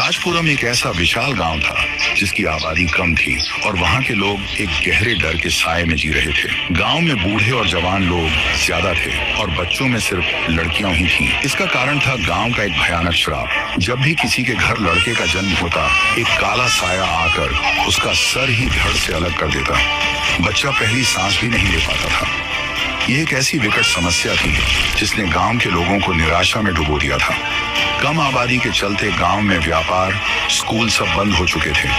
राजपुरम एक ऐसा विशाल गांव था जिसकी आबादी कम थी और वहां के लोग एक गहरे डर के साए में जी रहे थे। गांव में बूढ़े और जवान लोग ज्यादा थे और बच्चों में सिर्फ लड़कियां ही थीं। इसका कारण था गांव का एक भयानक श्राप। जब भी किसी के घर लड़के का जन्म होता, एक काला साया आकर उसका सर ही धड़ से अलग कर देता। बच्चा पहली सांस भी नहीं ले पाता था। ये एक ऐसी विकट समस्या थी जिसने गांव के लोगों को निराशा में डुबो दिया था। कम आबादी के चलते गांव में व्यापार, स्कूल सब बंद हो चुके थे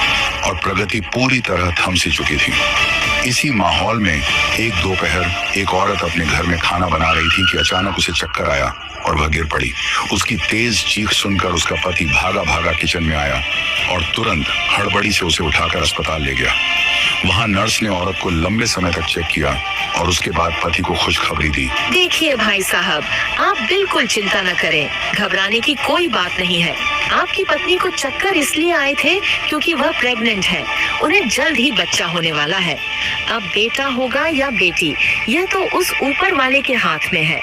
और प्रगति पूरी तरह थम सी चुकी थी। इसी माहौल में एक दोपहर एक औरत अपने घर में खाना बना रही थी कि अचानक उसे चक्कर आया और वह गिर पड़ी। उसकी तेज चीख सुनकर उसका पति भागा भागा किचन में आया और तुरंत हड़बड़ी से उसे उठाकर अस्पताल ले गया। वहां नर्स ने औरत को लंबे समय तक चेक किया और उसके बाद पति को खुशखबरी दी। देखिए भाई साहब, आप बिल्कुल चिंता न करें, घबराने की कोई बात नहीं है। आपकी पत्नी को चक्कर इसलिए आए थे क्योंकि वह प्रेग्नेंट है। उन्हें जल्द ही बच्चा होने वाला है। अब बेटा होगा या बेटी, यह तो उस ऊपर वाले के हाथ में है।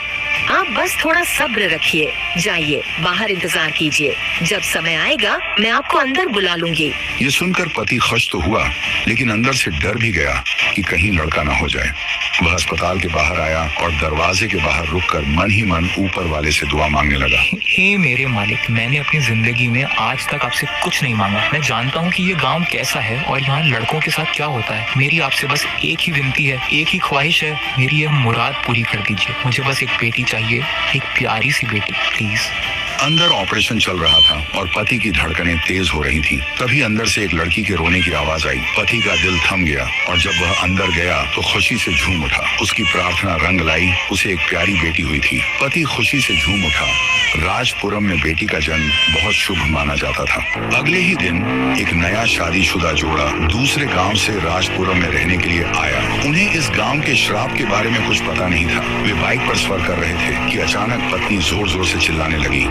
आप बस थोड़ा सब्र रखिए। जाइए बाहर इंतजार कीजिए, जब समय आएगा मैं आपको अंदर बुला लूंगी। ये सुनकर पति खुश तो हुआ, लेकिन अंदर से डर भी गया कि कहीं लड़का ना हो जाए। वह अस्पताल के बाहर आया और दरवाजे के बाहर रुककर मन ही मन ऊपर वाले से दुआ मांगने लगा। हे मेरे मालिक, मैंने अपनी जिंदगी में आज तक आपसे कुछ नहीं मांगा। मैं जानता हूँ कि ये गांव कैसा है और यहाँ लड़कों के साथ क्या होता है। मेरी आपसे बस एक ही विनती है, एक ही ख्वाहिश है, मेरी यह मुराद पूरी कर दीजिए। मुझे बस एक बेटी चाहिए, एक प्यारी सी बेटी, प्लीज। अंदर ऑपरेशन चल रहा था और पति की धड़कनें तेज हो रही थीं। तभी अंदर से एक लड़की के रोने की आवाज आई। पति का दिल थम गया और जब वह अंदर गया तो खुशी से झूम उठा। उसकी प्रार्थना रंग लाई, उसे एक प्यारी बेटी हुई थी। पति खुशी से झूम उठा। राजपुरम में बेटी का जन्म बहुत शुभ माना जाता था। अगले ही दिन एक नया शादीशुदा जोड़ा दूसरे गांव से राजपुरम में रहने के लिए आया। उन्हें इस गांव के श्राप के बारे में कुछ पता नहीं था। वे बाइक पर सफर कर रहे थे कि अचानक पत्नी जोर जोर से चिल्लाने लगी।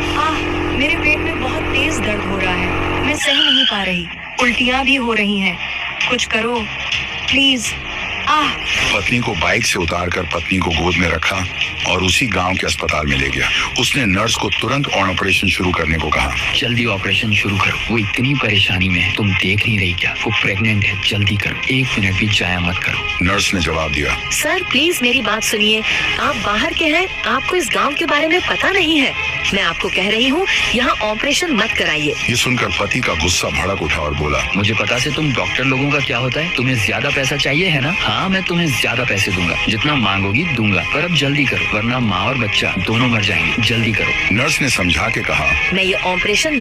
मेरे पेट में बहुत तेज दर्द हो रहा है, मैं सह नहीं पा रही, उल्टियाँ भी हो रही हैं, कुछ करो प्लीज। पत्नी को बाइक से उतारकर पत्नी को गोद में रखा और उसी गांव के अस्पताल में ले गया। उसने नर्स को तुरंत ऑपरेशन शुरू करने को कहा। जल्दी ऑपरेशन शुरू करो, वो इतनी परेशानी में है, तुम देख नहीं रही क्या? वो प्रेग्नेंट है, जल्दी करो, 1 मिनट भी जाया मत करो। नर्स ने जवाब दिया। सर प्लीज मेरी बात सुनिए, आप बाहर के हैं, आपको इस गांव के बारे में पता नहीं है। मैं आपको कह रही हूँ यहाँ ऑपरेशन मत कराइए। ये सुनकर पति का गुस्सा भड़क उठा और बोला, मुझे पता से तुम डॉक्टर लोगों का क्या होता है। तुम्हें ज्यादा पैसा चाहिए है ना? हाँ, मैं तुम्हें ज्यादा पैसे दूंगा, जितना मांगोगी दूंगा, पर अब जल्दी करो वरना माँ और बच्चा दोनों मर जाएंगे। जल्दी करो। नर्स ने समझा के कहा, मैं ये ऑपरेशन